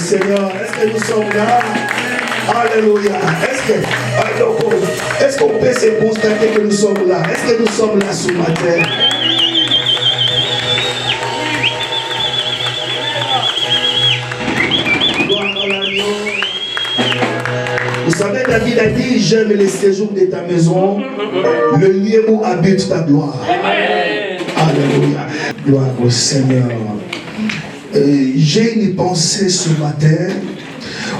Seigneur. Est-ce que nous sommes là? Alléluia. Est-ce qu'on peut se constater que nous sommes là? Est-ce que nous sommes là ce matin? Vous savez, David a dit, j'aime les séjours de ta maison, le lieu où habite ta gloire. Alléluia. Gloire au Seigneur. J'ai une pensée ce matin.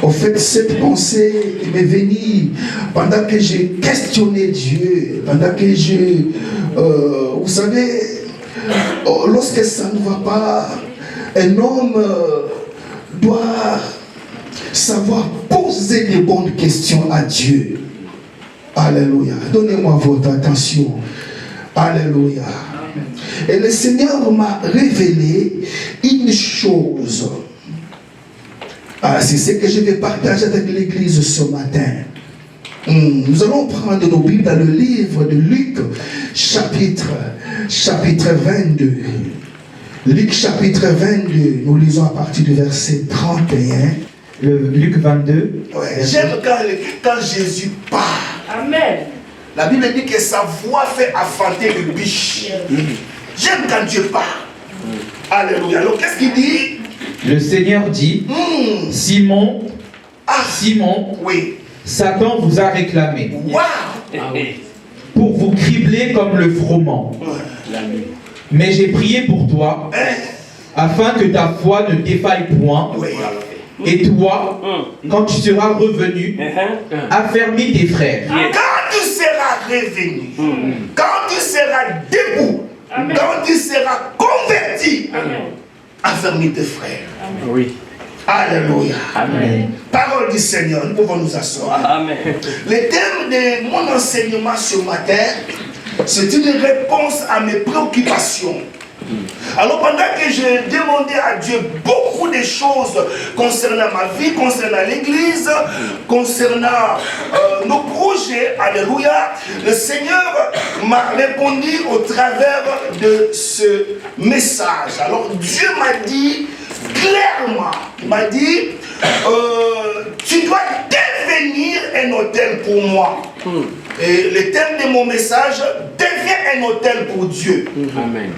En fait, cette pensée m'est venue pendant que j'ai questionné Dieu, pendant que vous savez, lorsque ça ne va pas, un homme doit savoir poser des bonnes questions à Dieu. Alléluia. Donnez-moi votre attention. Alléluia. Et le Seigneur m'a révélé une chose. C'est ce que je vais partager avec l'église ce matin. Nous allons prendre nos Bibles dans le livre de Luc, chapitre 22. Luc, chapitre 22, nous lisons à partir du verset 31. Luc 22. Ouais, j'aime quand Jésus parle. Amen. La Bible dit que sa voix fait affanter le biche. J'aime quand Dieu parle. Alléluia. Alors qu'est-ce qu'il dit? Le Seigneur dit, Simon, Simon, oui. Satan vous a réclamé Wow. pour vous cribler comme le froment. Mais j'ai prié pour toi, afin que ta foi ne défaille point. Oui. Et toi, quand tu seras revenu, affermis tes frères. Quand tu seras revenu, quand tu seras debout, quand tu seras converti, affermis tes frères. Oui. Alléluia. Amen. Parole du Seigneur, nous pouvons nous asseoir. Amen. Le thème de mon enseignement ce matin, c'est une réponse à mes préoccupations. Alors pendant que j'ai demandé à Dieu beaucoup de choses concernant ma vie, concernant l'église, concernant nos projets, alléluia, le Seigneur m'a répondu au travers de ce message. Alors Dieu m'a dit clairement, il m'a dit, tu dois devenir un autel pour moi. Et le thème de mon message, deviens un autel pour Dieu. Amen.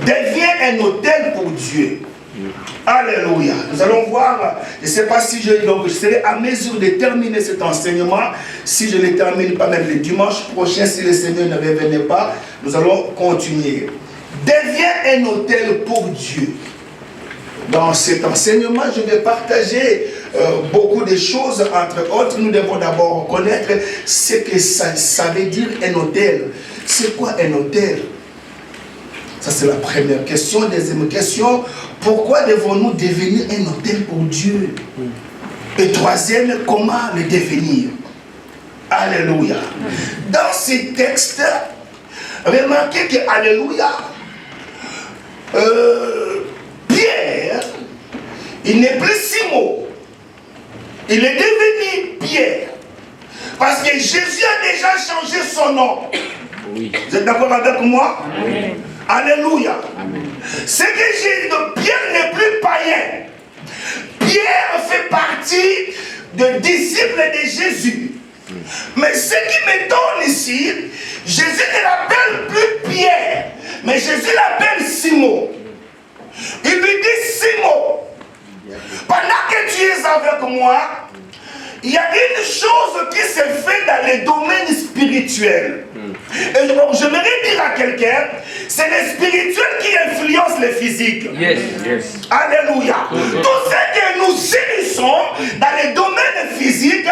Deviens un autel pour Dieu. Alléluia. Nous allons voir, je ne sais pas si je serai à mesure de terminer cet enseignement. Si je ne le termine pas même le dimanche prochain, si le Seigneur ne revenait pas, nous allons continuer. Deviens un autel pour Dieu. Dans cet enseignement, je vais partager beaucoup de choses. Entre autres, nous devons d'abord connaître ce que ça veut dire un autel. C'est quoi un autel? Ça, c'est la première question. Deuxième question, pourquoi devons-nous devenir un autel pour Dieu? Et troisième, comment le devenir? Alléluia. Dans ces textes, remarquez que, alléluia, Pierre, il n'est plus Simon. Il est devenu Pierre. Parce que Jésus a déjà changé son nom. Oui. Vous êtes d'accord avec moi? Amen. Alléluia. Amen. C'est que Pierre n'est plus païen. Pierre fait partie des disciples de Jésus. Mais ce qui m'étonne ici, Jésus ne l'appelle plus Pierre, mais Jésus l'appelle Simon. Il lui dit Simon, pendant que tu es avec moi, il y a une chose qui se fait dans le domaine spirituel. Et donc, j'aimerais dire à quelqu'un, c'est le spirituel qui influence le physique. Yes, yes. Alléluia. Tout ce que nous saisissons dans le domaine physique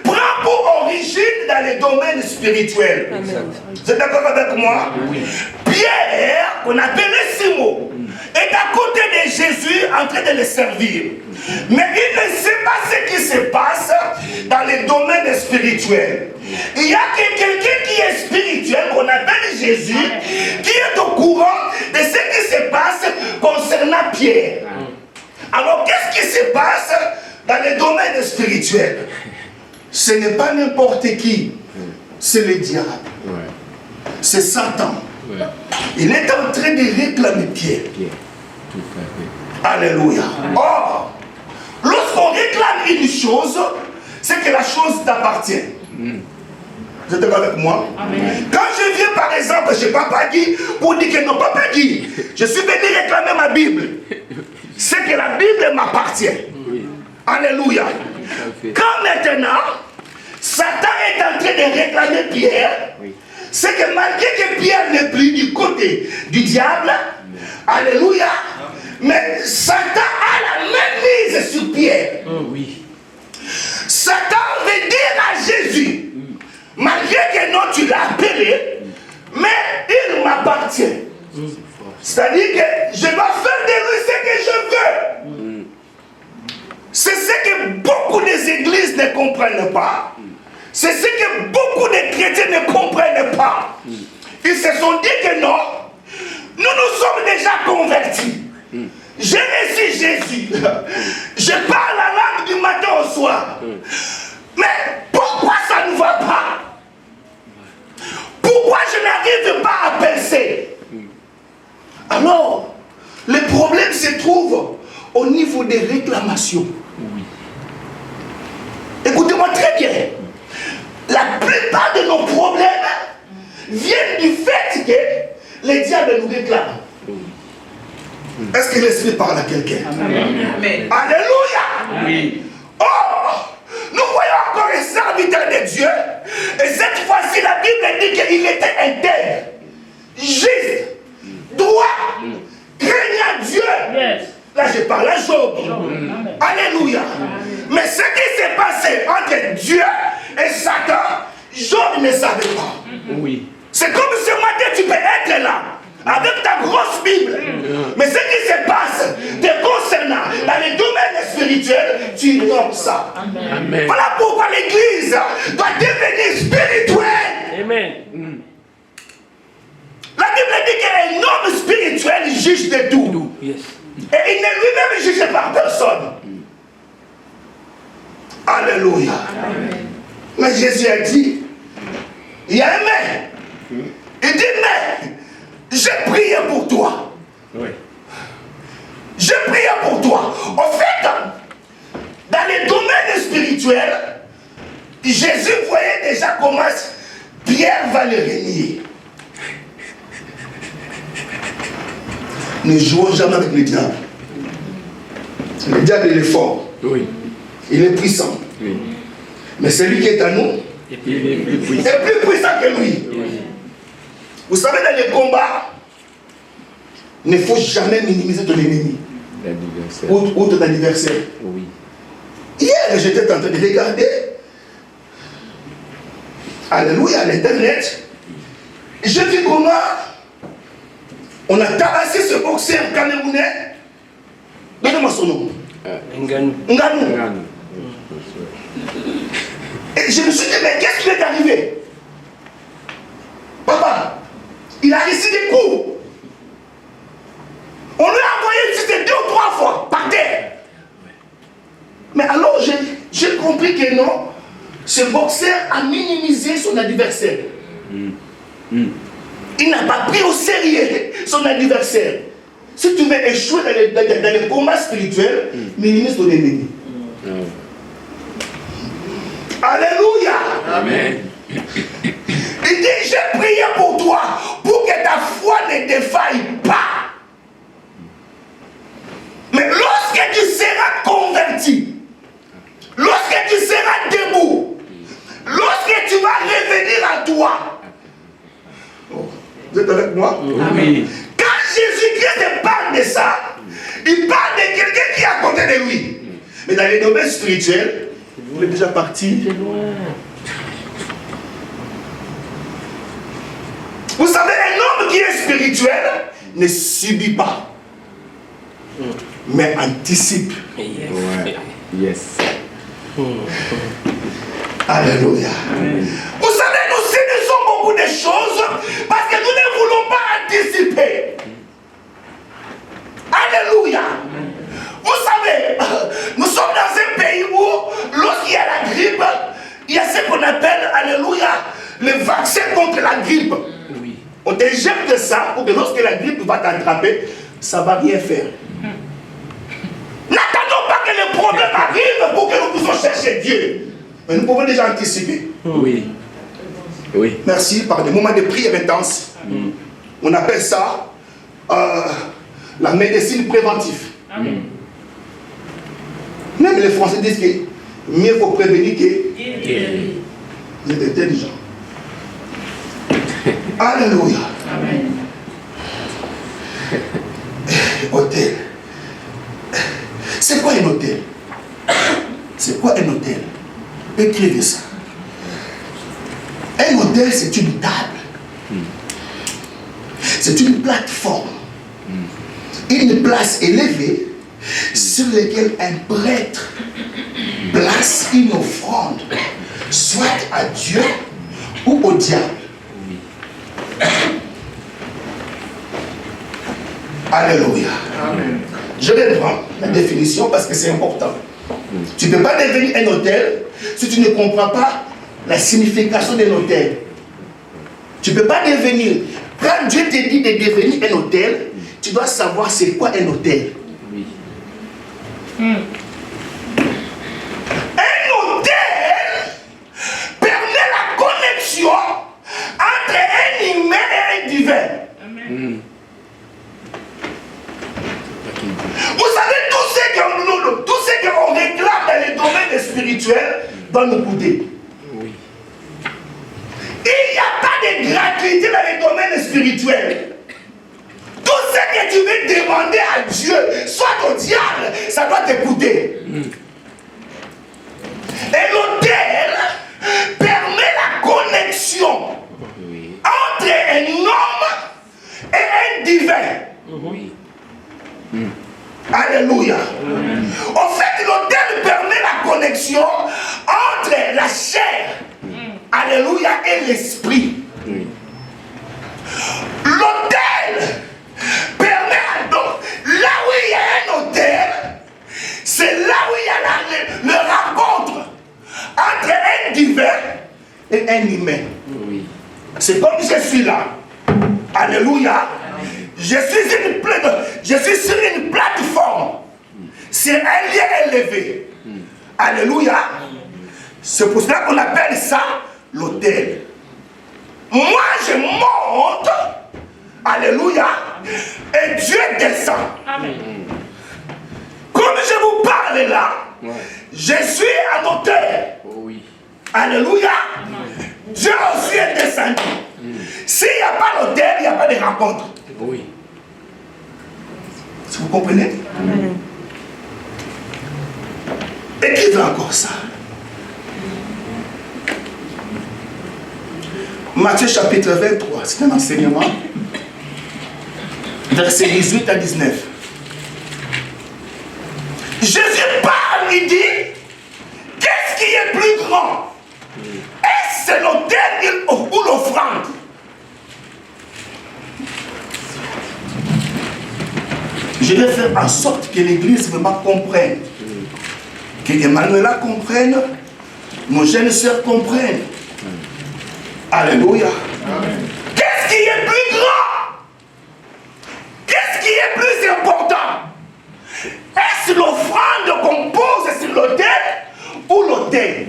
prend pour origine dans le domaine spirituel. Vous êtes d'accord avec moi? Oui. Pierre, qu'on appelait Simon, est à côté de Jésus en train de le servir. Mais il ne sait pas ce qui se passe dans le domaine spirituel. Il y a quelqu'un qui est spirituel, qu'on appelle Jésus, qui est au courant de ce qui se passe concernant Pierre. Alors qu'est-ce qui se passe dans le domaine spirituel? Ce n'est pas n'importe qui, c'est le diable. C'est Satan. Il est en train de réclamer Pierre. Alléluia. Or, lorsque réclame une chose, c'est que la chose t'appartient. Vous êtes d'accord avec moi? Amen. Quand je viens par exemple chez Papa Guy pour dire que non, Papa Guy, je suis venu réclamer ma Bible, c'est que la Bible m'appartient. Alléluia. Quand maintenant, Satan est en train de réclamer Pierre, c'est que malgré que Pierre n'est plus du côté du diable, alléluia, mais Satan a la même mise sur Pierre. Satan veut dire à Jésus, malgré que non tu l'as appelé, mais il m'appartient. C'est-à-dire que je dois faire de lui ce que je veux. C'est ce que beaucoup des églises ne comprennent pas. C'est ce que beaucoup de chrétiens ne comprennent pas. Ils se sont dit que non, nous sommes déjà convertis. J'ai reçu Jésus. Je parle la langue du matin au soir. Mais pourquoi ça ne va pas? Pourquoi je n'arrive pas à percer? Alors, le problème se trouve au niveau des réclamations. Écoutez-moi très bien. La plupart de nos problèmes viennent du fait que les diables nous réclament. Est-ce que l'Esprit parle à quelqu'un? Amen. Alléluia. Oui. Oh, nous voyons encore un serviteur de Dieu. Et cette fois-ci, la Bible dit qu'il était intègre, juste, droit, craignant Dieu. Yes. Là, je parle à Job. Alléluia. Mais ce qui s'est passé entre Dieu et Satan, Job ne savait pas. Oui. C'est comme ce matin, tu peux être là, avec ta grosse Bible. Mais ce qui se passe te concernant dans les domaines spirituels, tu ignores ça. Amen. Voilà pourquoi l'Église doit devenir spirituelle. Amen. La Bible dit qu'un homme spirituel juge de tout. Yes. Et il n'est lui-même jugé par personne. Alléluia. Amen. Mais Jésus a dit, il y a un mais. Il dit, mais j'ai prié pour toi. Oui. J'ai prié pour toi. En fait, dans les domaines spirituels, Jésus voyait déjà comment Pierre va le renier. Ne jouons jamais avec le diable. Le diable, il est fort. Oui. Il est puissant. Oui. Mais celui qui est à nous est plus puissant que lui. Oui. Vous savez, dans les combats, il ne faut jamais minimiser ton ennemi. Ou ton adversaire. Oui. Hier, j'étais en train de regarder, alléluia, l'internet. J'ai vu comment on a tabassé ce boxeur camerounais. Donnez-moi son nom. Nganou. Et je me suis dit, mais qu'est-ce qui est arrivé? Papa, il a reçu des coups. On lui a envoyé juste 2 ou 3 fois par terre. Mais alors j'ai compris que non, ce boxeur a minimisé son adversaire. Il n'a pas pris au sérieux son adversaire. Si tu veux échouer dans les combats spirituels, minimise ton ennemi. Alléluia. Amen. Il dit, j'ai prié pour toi, pour que ta foi ne défaille pas. Mais lorsque tu seras converti, lorsque tu seras debout, lorsque tu vas revenir à toi, vous êtes avec moi? Amen. Quand Jésus-Christ parle de ça, il parle de quelqu'un qui est à côté de lui. Mais dans les domaines spirituels, il est déjà parti. Vous savez, un homme qui est spirituel ne subit pas, mais anticipe. Yes. Ouais. Yes. Alléluia. Vous savez, nous saisissons beaucoup de choses parce que nous ne voulons pas anticiper. Alléluia. Vous savez, nous sommes dans un pays où, lorsqu'il y a la grippe, il y a ce qu'on appelle, alléluia, le vaccin contre la grippe. Oui. On t'injecte ça pour que lorsque la grippe va t'attraper, ça ne va rien faire. N'attendons pas que le problème arrive chez Dieu. Mais nous pouvons déjà anticiper. Oui. Oui. Merci, par des moments de prière intense. On appelle ça la médecine préventive. Amen. Même les Français disent que mieux faut prévenir que... Guérir. Vous êtes intelligents. Alléluia. Amen. Hôtel. C'est quoi un hôtel? C'est quoi un hôtel? Écrivez ça. Un hôtel, c'est une table. C'est une plateforme. Une place élevée sur laquelle un prêtre place une offrande, soit à Dieu ou au diable. Alléluia. Amen. Je vais prendre la définition parce que c'est important. Tu ne peux pas devenir un hôtel si tu ne comprends pas la signification d'un hôtel. Tu ne peux pas devenir. Quand Dieu te dit de devenir un hôtel, tu dois savoir c'est quoi un hôtel. Oui. Un hôtel permet la connexion entre un humain et un divin. Amen. Vous savez, tout ce qu'on réclame dans les domaines spirituels doit nous coûter. Oui. Il n'y a pas de gratuité dans les domaines spirituels. Tout ce que tu veux demander à Dieu, soit au diable, ça doit te coûter. Et l'hôtel permet la connexion Oui. entre un homme et un divin. Oui. Alléluia. En fait, l'autel permet la connexion entre la chair, alléluia, et l'esprit. Oui. L'autel permet, donc, là où il y a un autel, c'est là où il y a le rencontre entre un divin et un humain. Oui. C'est comme je suis là. Alléluia. Je suis sur une plateforme. C'est un lieu élevé. Alléluia. C'est pour cela qu'on appelle ça l'autel. Moi, je monte. Alléluia. Et Dieu descend. Amen. Comme je vous parle là, Ouais. je suis à l'autel. Oh oui. Alléluia. Dieu aussi est descendu. S'il n'y a pas l'autel, il n'y a pas de rencontre. Oui. Si vous comprenez? Et qui veut encore ça? Matthieu chapitre 23, c'est un enseignement. Versets 18 à 19. Jésus parle, il dit, qu'est-ce qui est plus grand? Est-ce l'autel ou l'offrande? Je vais faire en sorte que l'Église vraiment comprenne. Que Emmanuela comprenne, nos jeunes sœurs comprennent. Alléluia. Qu'est-ce qui est plus grand? Qu'est-ce qui est plus important? Est-ce l'offrande qu'on pose sur l'autel ou l'autel?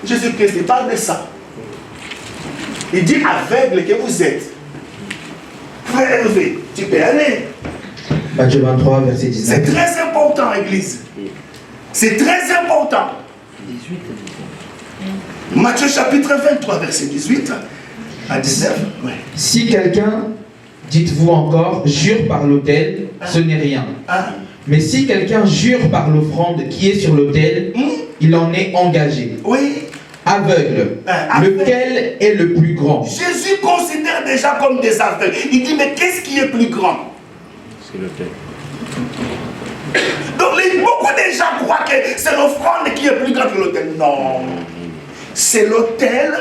Jésus-Christ parle de ça. Il dit aveugle que vous êtes. Frère élevé, tu peux aller. Matthieu 23, verset C'est 19. très important, Église. C'est très important. 18 Matthieu chapitre 23, verset 18 à 19. Ouais. Si quelqu'un, dites-vous encore, jure par l'autel, ce n'est rien. Hein? Mais si quelqu'un jure par l'offrande qui est sur l'autel, il en est engagé. Oui. Aveugle. Aveugle. Lequel est le plus grand? Jésus considère déjà comme des aveugles. Il dit, mais qu'est-ce qui est plus grand? C'est l'autel. Donc beaucoup de gens croient que c'est l'offrande qui est plus grande que l'autel. Non. C'est l'autel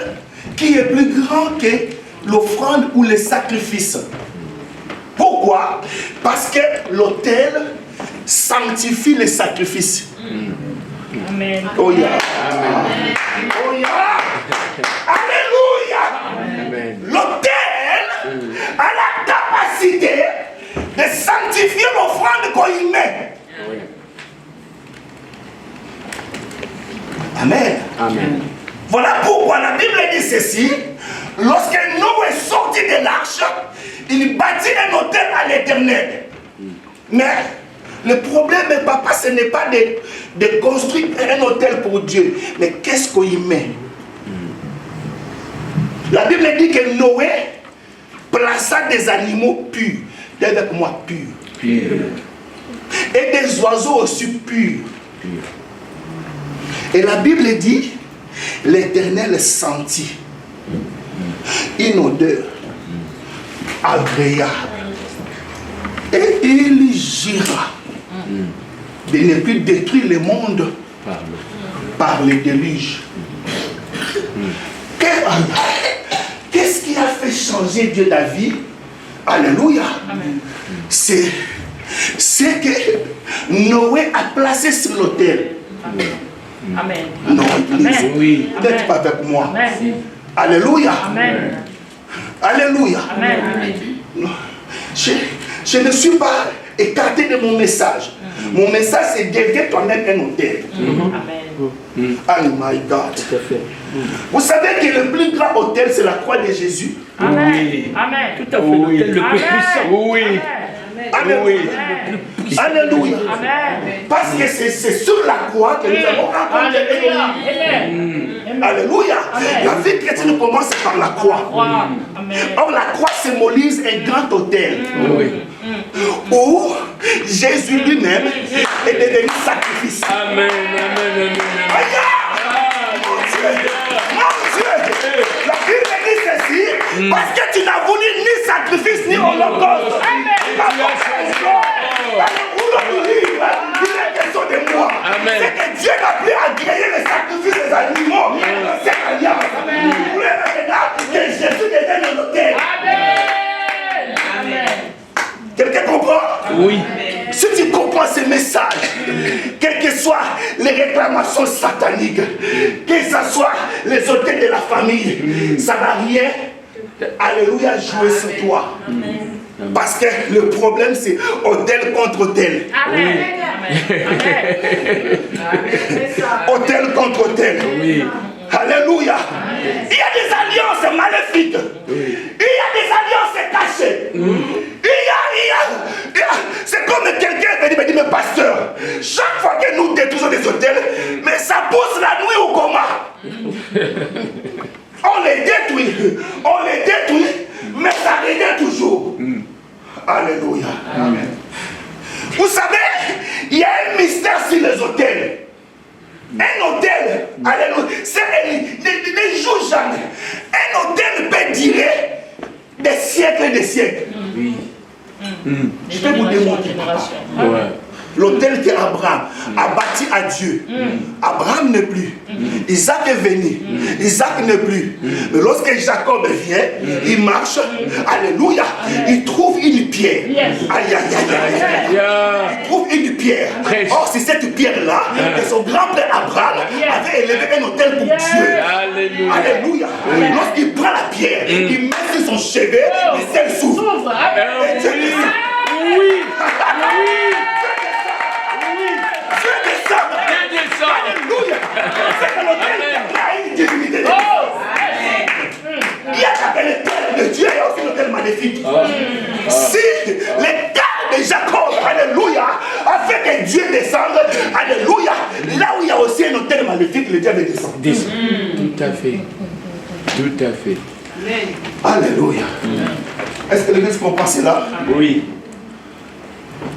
qui est plus grand que l'offrande ou le sacrifice. Pourquoi? Parce que l'autel sanctifie les sacrifices. Amen. Oh yeah. Oh yeah. Alléluia. Amen. L'autel a la capacité de sanctifier l'offrande qu'on y met. Oui. Amen. Amen. Voilà pourquoi la Bible dit ceci. Lorsque Noé est sorti de l'arche, il bâtit un autel à l'Éternel. Mais le problème, papa, ce n'est pas de construire un autel pour Dieu. Mais qu'est-ce qu'on y met? La Bible dit que Noé plaça des animaux purs. Dis avec moi, purs. Et des oiseaux aussi purs. Et la Bible dit, l'Éternel sentit une odeur agréable. Et il jura de ne plus détruire le monde par le déluge. Qu'est-ce qui a fait changer Dieu d'avis? Alléluia. C'est que Noé a placé sur l'autel. Amen. Non, Oui. n'êtes pas avec moi. Amen. Alléluia. Amen. Alléluia. Amen. Je ne suis pas écarté de mon message. Mon message, c'est deviens toi-même un autel. Amen. Oh my God. Vous savez que le plus grand autel, c'est la croix de Jésus. Amen. Amen. Tout à fait, l'autel le plus puissant. Oui. Alléluia. Alléluia. Amen. Parce que c'est sur la croix que nous avons rencontré Elohim. Alléluia. La vie chrétienne commence par la croix. Amen. Or, la croix symbolise un grand autel. Où Jésus lui-même est devenu sacrifice. Amen, amen, amen. Regarde, mon Dieu, la Bible dit ceci, parce que tu n'as voulu ni sacrifice ni holocauste. Il est question de moi. C'est que Dieu n'a plus agréé le sacrifice des animaux dans cette alliance. Vous voulez maintenant que Jésus devienne un autel. Amen. Quelqu'un comprend? Oui. Si tu comprends ce message, quelles que soient les réclamations sataniques, que ce soit les autels de la famille, ça n'a rien, alléluia, jouer sur toi. Parce que le problème, c'est autel contre autel. Amen. Autel contre autel. Alléluia. Il y a des alliances maléfiques. Il y a des alliances cachées. C'est comme quelqu'un me dit, mais pasteur, chaque fois que nous détruisons des hôtels, mais ça pousse la nuit au coma. On les détruit, mais ça revient toujours. Alléluia. Amen. Vous savez, il y a un mystère sur les hôtels. Un hôtel, alléluia, ne joue jamais. Un hôtel peut durer des siècles et des siècles. Je vais vous démontrer. L'autel qu'Abraham a bâti à Dieu. Abraham n'est plus. Isaac est venu. Isaac n'est plus. Mais lorsque Jacob vient, il marche. Alléluia. Il trouve une pierre. Aïe, aïe, aïe, aïe. Il trouve une pierre. Or, c'est cette pierre-là que son grand-père Abraham avait élevé un autel pour Dieu. Alléluia. Lorsqu'il prend la pierre, il met sur son chevet, le ciel s'ouvre. Et Dieu descend. Oui. Alléluia. C'est que l'autel a une divinité. Il y a le terre de Dieu et aussi l'autel magnifique. Si les terres de Jacob, alléluia, a fait que Dieu descende, alléluia, là où il y a aussi un autel magnifique, le diable descend. Tout à fait. Tout à fait. Alléluia. Est-ce que l'église comprend cela? Oui.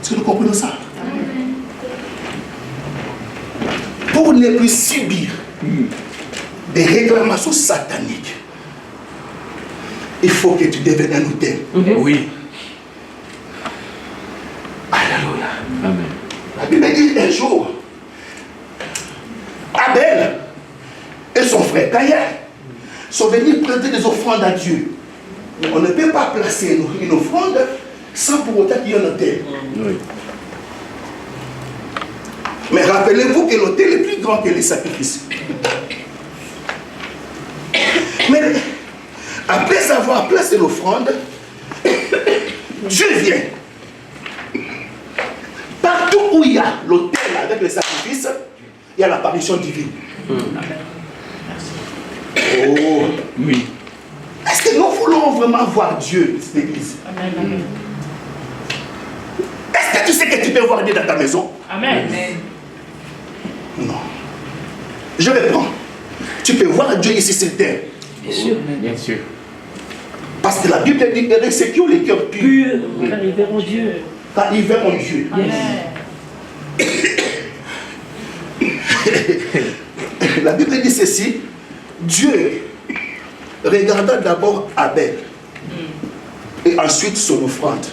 Est-ce que nous comprenons ça? Pour ne plus subir des réclamations sataniques, il faut que tu deviennes un autel. Oui. Alléluia. Amen. La Bible dit un jour, Abel et son frère Caïn sont venus présenter des offrandes à Dieu. Mais on ne peut pas placer une offrande sans pour autant qu'il y ait un autel. Oui. Mais rappelez-vous que l'autel est plus grand que les sacrifices. Mais après avoir placé l'offrande, Dieu vient. Partout où il y a l'autel avec les sacrifices, il y a l'apparition divine. Oh. Oui. Est-ce que nous voulons vraiment voir Dieu, cette église? Amen. Est-ce que tu sais que tu peux voir Dieu dans ta maison? Amen. Non. Je reprends. Tu peux voir Dieu ici sur terre. Bien sûr. Bien sûr. Parce que la Bible dit que ceux qui ont les cœurs purs, Car ils verront Dieu. car ils verront Dieu. La Bible dit ceci. Dieu regarda d'abord Abel et ensuite son offrande.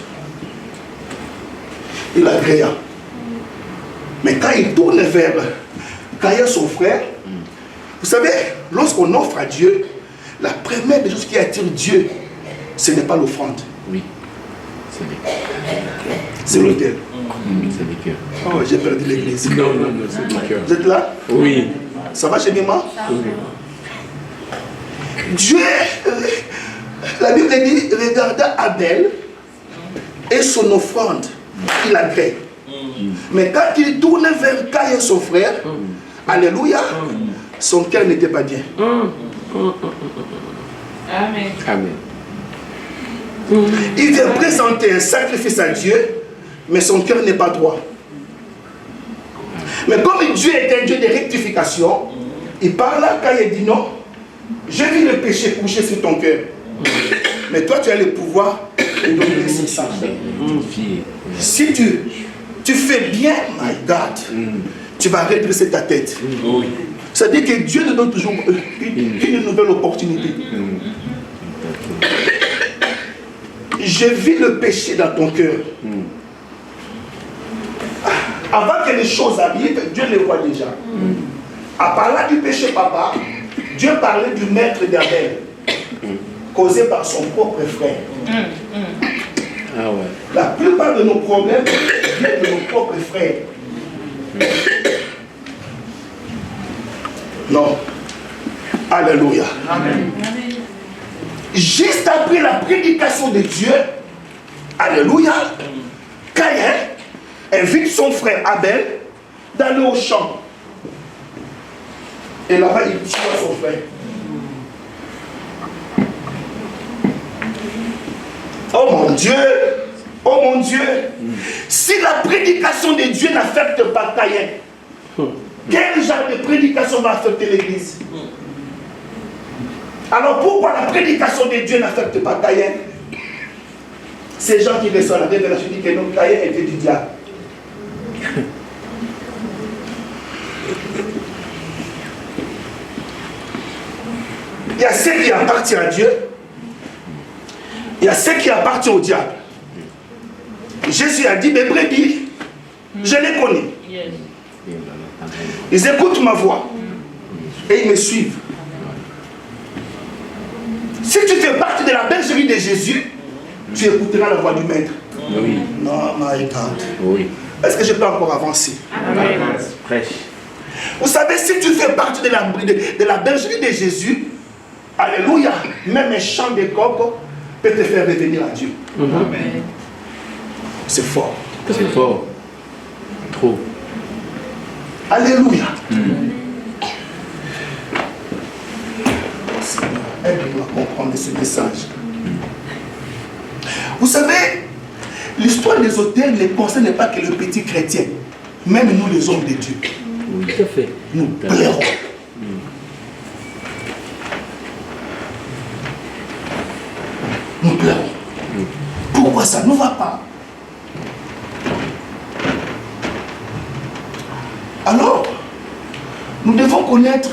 Il agréa. Mais quand il tourne vers Caïn, son frère, vous savez, lorsqu'on offre à Dieu, la première des choses qui attire Dieu, ce n'est pas l'offrande. Oui. C'est les C'est l'autel. C'est les cœurs. Oh, j'ai perdu l'église. Non, c'est les cœurs. Vous êtes là? Oui. Ça va chez Mima? Oui. Dieu, la Bible dit, regarda Abel et son offrande, il agrée. Mais quand il tourne vers Caïn, son frère, alléluia, son cœur n'était pas bien. Amen. Amen. Il vient présenter un sacrifice à Dieu, mais son cœur n'est pas droit. Mais comme Dieu est un Dieu de rectification, il parle à Caïn et dit non, j'ai vu le péché coucher sur ton cœur. Mais toi, tu as le pouvoir de donner ce sang. Si tu fais bien, my God, tu vas redresser ta tête. Oui. C'est-à-dire que Dieu te donne toujours une nouvelle opportunité. J'ai vu le péché dans ton cœur. Avant que les choses arrivent, Dieu les voit déjà. En parlant du péché, papa, Dieu parlait du maître d'Abel, causé par son propre frère. Ah ouais. La plupart de nos problèmes viennent de nos propres frères. Non. Alléluia. Amen. Juste après la prédication de Dieu, alléluia, Caïn invite son frère Abel d'aller au champ. Et là-bas, il tue son frère. Oh mon Dieu, oh mon Dieu, si la prédication de Dieu n'affecte pas Caïn, quel genre de prédication va affecter l'église? Alors pourquoi la prédication de Dieu n'affecte pas Caïn? Ces gens qui reçoivent la révélation disent que non, Caïn était du diable. Il y a ceux qui appartiennent à Dieu, il y a ceux qui appartiennent au diable. Jésus a dit, mes brebis, je les connais. Yes. Ils écoutent ma voix et ils me suivent. Si tu fais partie de la bergerie de Jésus, tu écouteras la voix du maître. Oui. Non, my God. Oui. Est-ce que je peux encore avancer? Amen. Prêche. Vous savez, si tu fais partie de la bergerie de Jésus, alléluia, même un chant de coq peut te faire revenir à Dieu. Amen. C'est fort. C'est fort. Trop. Alléluia. Seigneur, aide-nous à comprendre ce message. Vous savez, l'histoire des autels ne concerne pas que le petit chrétien. Même nous, les hommes de Dieu, Tout à fait. nous plairons. Nous plairons. Pourquoi ça ne va pas? Alors, nous devons connaître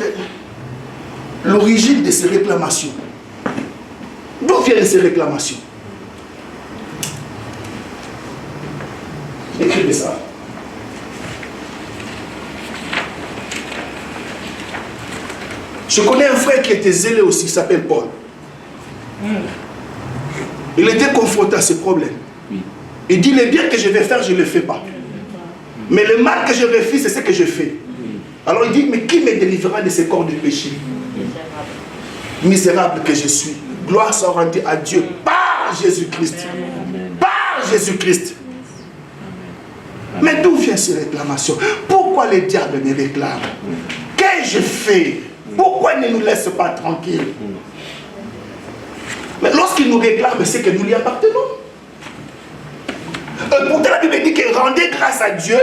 l'origine de ces réclamations. D'où viennent ces réclamations? Écrivez ça. Je connais un frère qui était zélé aussi, qui s'appelle Paul. Il était confronté à ce problème. Il dit, le bien que je vais faire, je ne le fais pas. Mais le mal que je refuse, c'est ce que je fais. Alors il dit, mais qui me délivrera de ce corps de péché? Misérable que je suis. Gloire soit rendue à Dieu par Jésus-Christ. Par Jésus-Christ. Mais d'où vient ces réclamations? Pourquoi le diable me réclame? Quel qu'ai-je fait? Pourquoi il ne nous laisse pas tranquilles? Mais lorsqu'il nous réclame, c'est que nous lui appartenons. Pourtant la Bible dit que rendez grâce à Dieu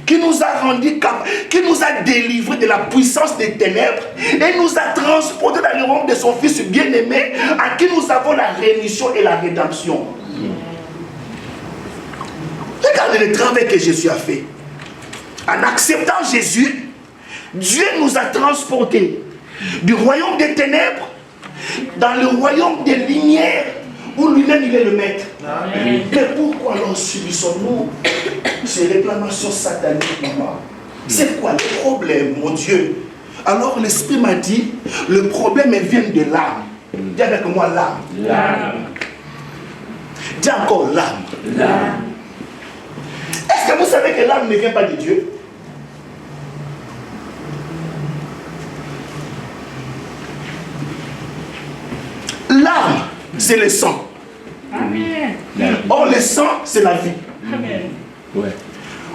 qui nous a rendu capables, qui nous a délivrés de la puissance des ténèbres et nous a transportés dans le royaume de son Fils bien-aimé, à qui nous avons la rémission et la rédemption. Regardez le travail que Jésus a fait. En acceptant Jésus, Dieu nous a transportés du royaume des ténèbres dans le royaume des lumières où lui-même il est le maître. Amen. Mais pourquoi alors subissons-nous ces réclamations sataniques, maman? C'est quoi le problème, mon Dieu? Alors l'Esprit m'a dit, le problème vient de l'âme. Dis avec moi l'âme. L'âme. Dis encore l'âme. L'âme. Est-ce que vous savez que l'âme ne vient pas de Dieu? L'âme, c'est le sang. Amen. Or, le sang, c'est la vie. Amen. Ouais.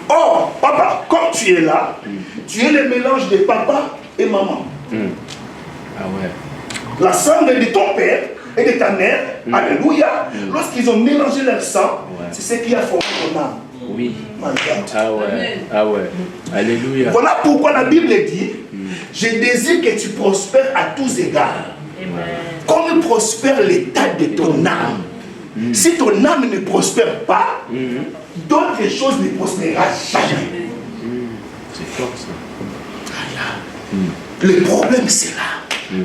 Or, papa, comme tu es là, tu es le mélange de papa et maman. Ah ouais. La sang de ton père et de ta mère, alléluia, lorsqu'ils ont mélangé leur sang, c'est ce qui a formé ton âme. Oui. Ah ouais. Ah ouais. Alléluia. Voilà pourquoi la Bible dit, je désire que tu prospères à tous égards. Amen. Comme prospère l'état de ton âme. Si ton âme ne prospère pas, d'autres choses ne prospéreront jamais. C'est fort ça. Le problème c'est là.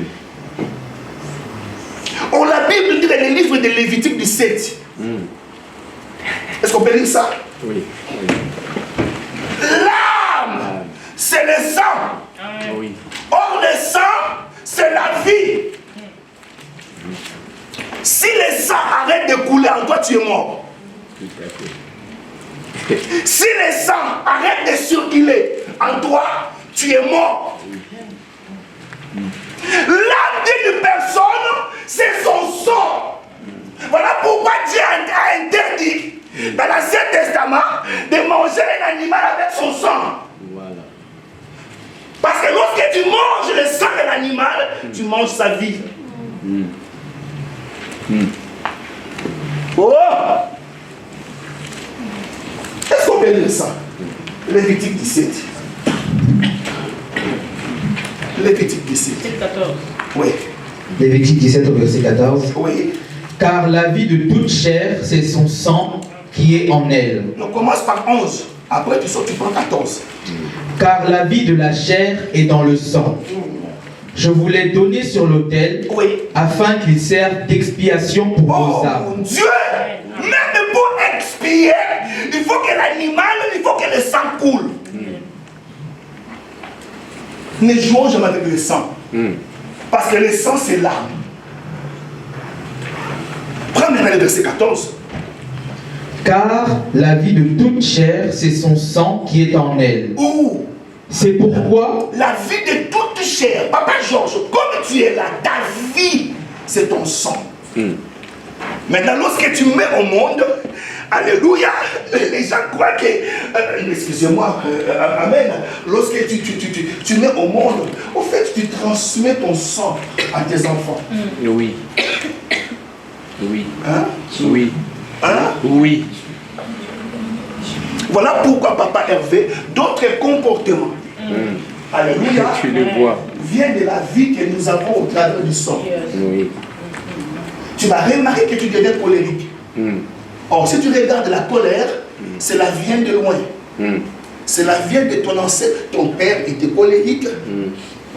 Oh, la Bible dit dans le livre de Lévitique 17. Est-ce qu'on peut lire ça? Oui. L'âme, c'est le sang. Oui. Or le sang, c'est la vie. Si le sang arrête de couler en toi, tu es mort. Si le sang arrête de circuler en toi, tu es mort. L'âme d'une personne, c'est son sang. Voilà pourquoi Dieu a interdit dans l'Ancien Testament de manger un animal avec son sang. Voilà. Parce que lorsque tu manges le sang de l'animal, tu manges sa vie. Oh! Est-ce qu'on peut lire ça? Lévitique 17. Lévitique 17. 14. Oui. Lévitique 17 au verset 14. Oui. Car la vie de toute chair, c'est son sang qui est en elle. On commence par 11. Après tu sors, tu prends 14. Car la vie de la chair est dans le sang. Je vous l'ai donné sur l'autel, afin qu'il serve d'expiation pour vos âmes. Mon Dieu! Même pour expier, il faut que l'animal, il faut que le sang coule. Ne jouons jamais avec le sang. Parce que le sang, c'est l'âme. Prends maintenant le verset 14. Car la vie de toute chair, c'est son sang qui est en elle. C'est pourquoi la vie de toute chair, Papa Georges, comme tu es là, ta vie, c'est ton sang. Maintenant, lorsque tu mets au monde, alléluia, les gens croient que, excusez-moi, amen, lorsque tu mets au monde, au fait, tu transmets ton sang à tes enfants. Oui. Oui. Hein? Oui. Hein? Oui. Voilà pourquoi, Papa Hervé, d'autres comportements, alléluia, tu le vois, viennent de la vie que nous avons au travers du sang. Oui. Tu vas remarquer que tu deviens colérique. Or, si tu regardes la colère, cela vient de loin. Cela vient de ton ancêtre. Ton père était colérique,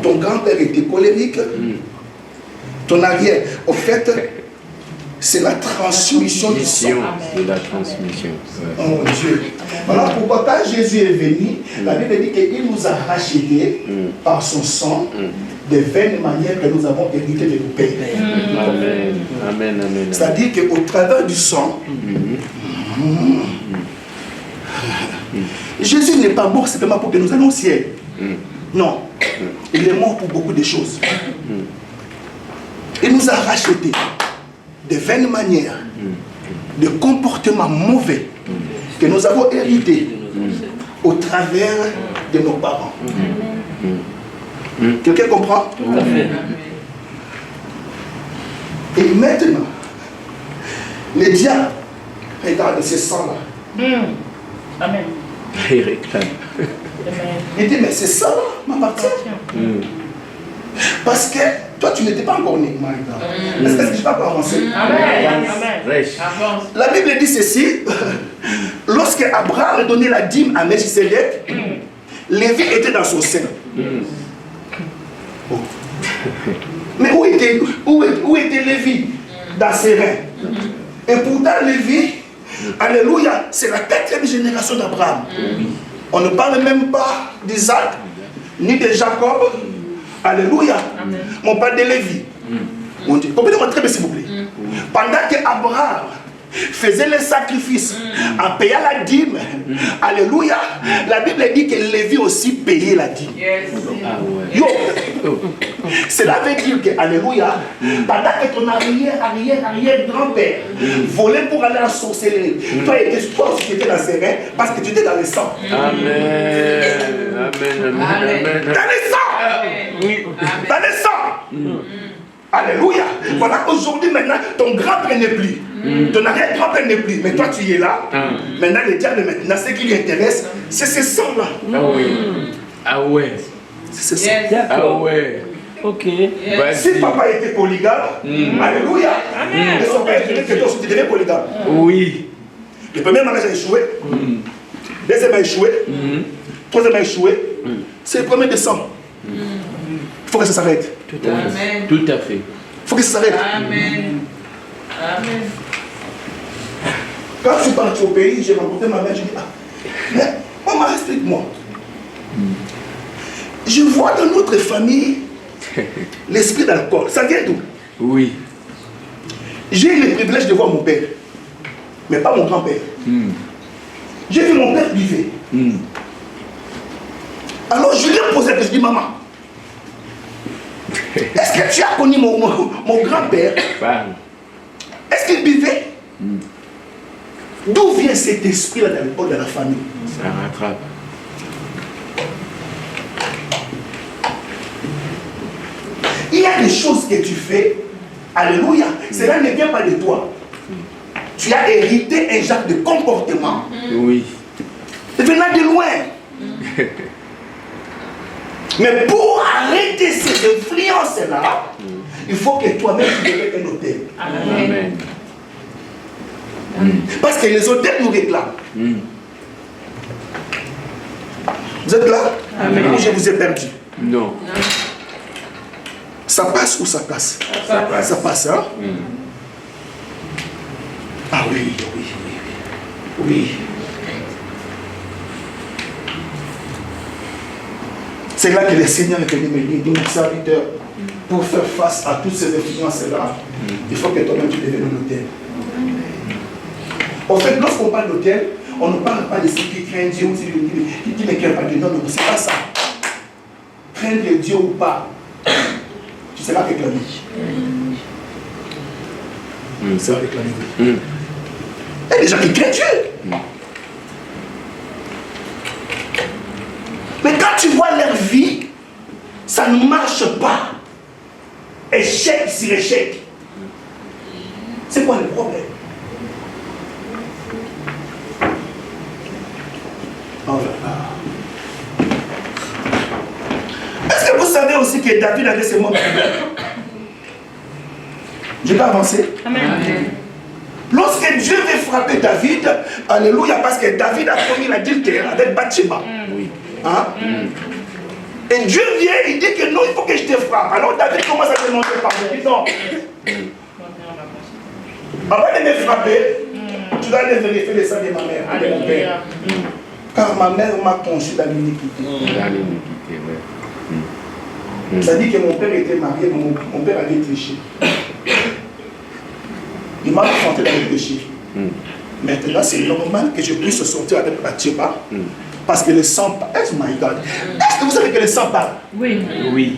ton grand-père était colérique, ton arrière. Au fait, c'est la transmission du sang. De la transmission. Oh mon Dieu. Voilà pourquoi quand Jésus est venu, la Bible dit qu'il nous a rachetés par son sang de vaines manières que nous avons hérité de nos pères. Amen. Amen. Amen. C'est-à-dire qu'au travers du sang, Jésus n'est pas mort simplement pour que nous allions au ciel. Non. Il est mort pour beaucoup de choses. Il nous a rachetés de vaines manières, de comportements mauvais que nous avons hérités au travers de nos parents. Quelqu'un comprend? Tout à fait. Et maintenant, les diables, regarde ces sangs-là. Amen. Il réclame. Il dit, mais c'est ça là, m'appartient. Parce que toi, tu n'étais pas encore né, Maïda. Est-ce que je ne vais pas avancer? Amen. Reste. Avance. La Bible dit ceci. Lorsque Abraham donnait la dîme à Melchisedec, Lévi était dans son sein. Oh. Mais où était Lévi? Dans ses reins. Et pourtant, Lévi, alléluia, c'est la 4e génération d'Abraham. On ne parle même pas d'Isaac, ni de Jacob. Alléluia. Mon père de Lévi. Mon Dieu. Comprenez-moi très bien, s'il vous plaît. Pendant qu'Abraham faisait les sacrifices en payant la dîme, alléluia, la Bible dit que Lévi aussi payait la dîme. Yo. Cela veut dire que, alléluia, pendant que ton arrière grand-père volait pour aller en sorcellerie, toi aussi tu étais dans ses reins parce que tu étais dans le sang. Amen. Amen. Dans le sang. Oui. Dans le sang. Alléluia. Voilà qu'aujourd'hui, maintenant, ton grand-père n'est plus. Ton arrière-grand-père n'est plus. Mais toi, tu es là. Maintenant, le diable, maintenant, ce qui lui intéresse, c'est ce sang-là. Ah oui. Ah ouais. C'est ce sang. Ah ouais. Ok. Si papa était polygame, alléluia. Et son père dirait que toi aussi, tu deviens polygame. Oui. Le premier mariage a échoué. Deuxième a échoué. Troisième a échoué. C'est le premier décembre. Il faut que ça s'arrête. Tout à fait. Tout à fait. Il faut que ça s'arrête. Amen. Amen. Quand je suis parti au pays, j'ai rencontré ma mère, je dis, ah, mais maman, explique-moi. Je vois dans notre famille l'esprit d'alcool. Ça vient d'où? Oui. J'ai eu le privilège de voir mon père, mais pas mon grand-père. J'ai vu mon père buvait. Alors je lui ai posé la question, je dis, maman, est-ce que tu as connu mon grand-père? Est-ce qu'il buvait? D'où vient cet esprit-là dans la famille? Ça rattrape. Il y a des choses que tu fais, alléluia, cela ne vient pas de toi. Tu as hérité un genre de comportement. Oui. Venant de loin. Mais pour arrêter ces influences-là, il faut que toi-même tu deviennes un autel. Amen. Parce que les autels nous réclament. Vous êtes là? Ou je vous ai perdu? Non. Ça passe ou ça passe? Ça passe, hein? Ah oui. C'est là que le Seigneur est venu me dire, mon serviteur, pour faire face à toutes ces influences-là, il faut que toi-même tu deviennes un autel. En fait, lorsqu'on parle d'autel, on ne parle pas de ceux qui craignent Dieu ou qui disent mais crains pas Dieu. Non, c'est pas ça. Craindre Dieu ou pas, tu seras réclamé. Tu seras réclamé. Il y a des gens qui craignent Dieu. Mais quand tu vois leur vie, ça ne marche pas. Échec sur échec. C'est quoi le problème? Est-ce que vous savez aussi que David avait ses mots? Je vais avancer. Amen. Lorsque Dieu veut frapper David, alléluia, parce que David a commis l'adultère avec Bathsheba. Hein? Et Dieu vient, il dit que non, il faut que je te frappe. Alors David commence à demander pardon. Il dit non. Avant de me frapper, tu dois aller vérifier les sangs de ma mère, de mon père. Car ma mère m'a conçu dans l'iniquité. Ça dit que mon père était marié, mon père avait triché. Il m'a confronté dans le péché. Maintenant, c'est normal que je puisse sortir avec Bathsheba. Parce que le sang parle. Oh my God. Est-ce que vous savez que le sang parle? Oui. Oui.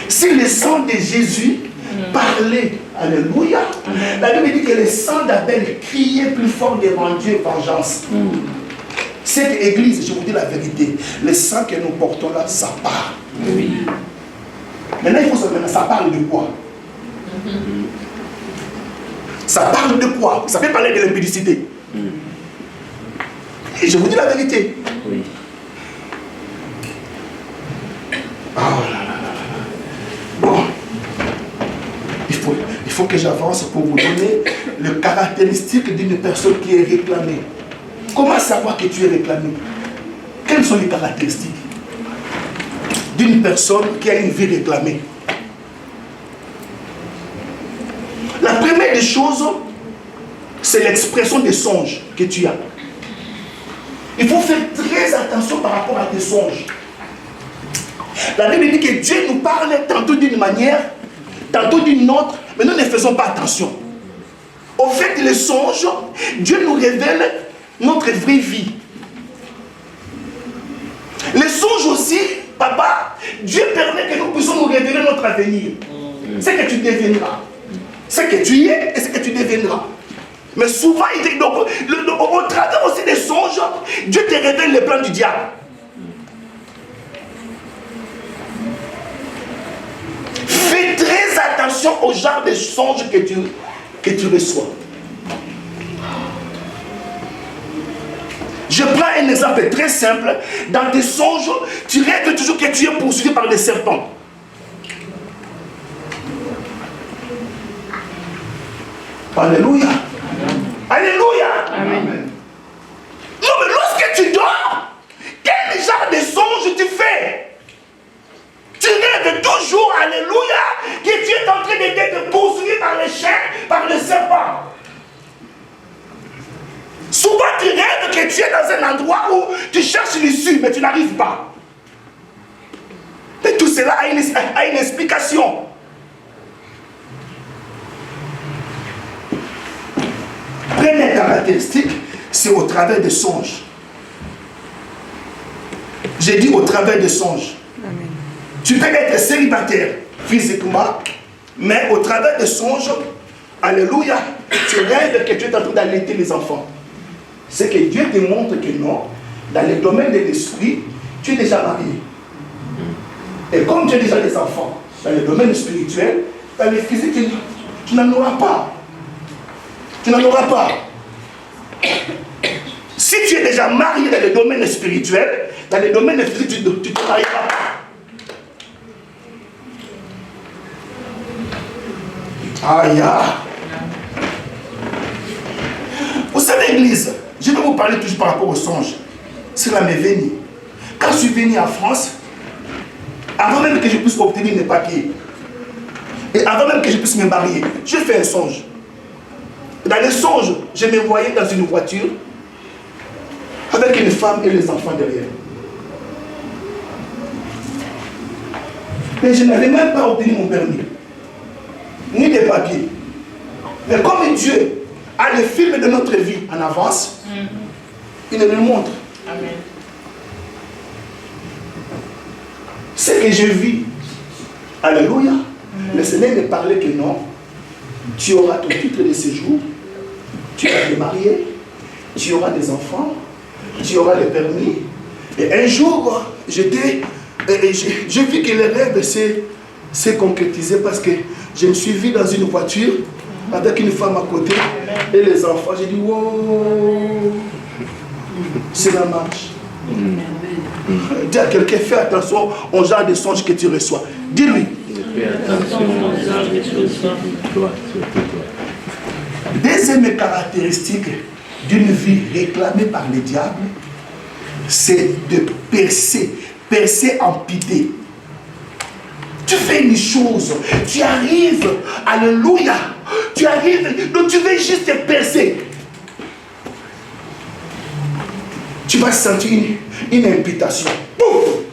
Si le sang de Jésus parlait, alléluia, la Bible dit que le sang d'Abel criait plus fort devant Dieu, vengeance. Cette église, je vous dis la vérité, le sang que nous portons là, ça part. Oui. Maintenant, il faut savoir, ça parle de quoi? Ça parle de quoi? Ça peut parler de l'impudicité. Et je vous dis la vérité. Oui. Oh là là là là. Bon. Il faut que j'avance pour vous donner le caractéristique d'une personne qui est réclamée. Comment savoir que tu es réclamé? Quelles sont les caractéristiques d'une personne qui a une vie réclamée? La première des choses, c'est l'expression des songes que tu as. Il faut faire très attention par rapport à tes songes. La Bible dit que Dieu nous parle tantôt d'une manière, tantôt d'une autre, mais nous ne faisons pas attention. Au fait, les songes, Dieu nous révèle notre vraie vie. Les songes aussi, papa, Dieu permet que nous puissions nous révéler notre avenir. C'est que tu deviendras. C'est que tu es et c'est que tu deviendras. Mais souvent, au travers aussi des songes, Dieu te révèle les plans du diable. Fais très attention au genre de songes que tu reçois. Je prends un exemple très simple. Dans tes songes, tu rêves toujours que tu es poursuivi par des serpents. Alléluia. Alléluia. Amen. Non, mais lorsque tu dors, quel genre de songe tu fais? Tu rêves toujours, alléluia, que tu es en train d'être poursuivi par les chiens, par les serpents. Souvent tu rêves que tu es dans un endroit où tu cherches l'issue, mais tu n'arrives pas. Et tout cela a une explication. Première caractéristique, c'est au travers des songes. J'ai dit au travers des songes. Amen. Tu peux être célibataire physiquement, mais au travers des songes, alléluia, tu rêves que tu es en train d'allaiter les enfants. C'est que Dieu te montre que non, dans le domaine de l'esprit, tu es déjà marié. Et comme tu as déjà des enfants, dans le domaine spirituel, dans le physique, tu n'en auras pas. Tu n'en auras pas. Si tu es déjà marié dans le domaine spirituel, dans le domaine physique, tu ne te marieras pas. Aïe. Vous savez, l'église, je vais vous parler toujours par rapport aux songes. Cela m'est venu. Quand je suis venu en France, avant même que je puisse obtenir mes papiers, et avant même que je puisse me marier, j'ai fait un songe. Dans les songes, je me voyais dans une voiture avec une femme et les enfants derrière. Mais je n'avais même pas obtenu mon permis, ni des papiers. Mais comme Dieu a le film de notre vie en avance, il nous le montre. Amen. Ce que je vis, alléluia, le Seigneur me parlait que non, tu auras ton titre de séjour, tu vas te marier, tu auras des enfants, tu auras le permis. Et un jour, j'ai vu que le rêve s'est concrétisé parce que je me suis vu dans une voiture avec une femme à côté et les enfants. J'ai dit, wow, c'est la marche. Dis à quelqu'un, fais attention au genre de songe que tu reçois. Dis-lui. Fais attention aux genre de choses. Toi, surtout toi. Deuxième caractéristique d'une vie réclamée par le diable, c'est de percer en pitié. Tu fais une chose, tu arrives, alléluia, tu arrives, donc tu veux juste percer. Tu vas sentir une imputation. Pouf,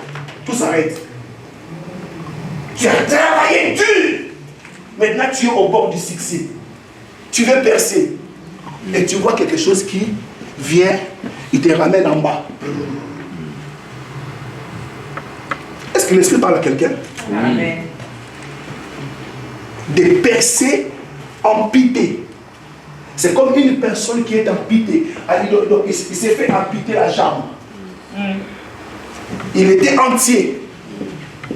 tout s'arrête. Tu as travaillé dur. Maintenant tu es au bord du succès. Tu veux percer. Et tu vois quelque chose qui vient, il te ramène en bas. Est-ce que l'esprit parle à quelqu'un? Amen. De percer en pitié. C'est comme une personne qui est amputée. Donc, il s'est fait amputer la jambe. Il était entier.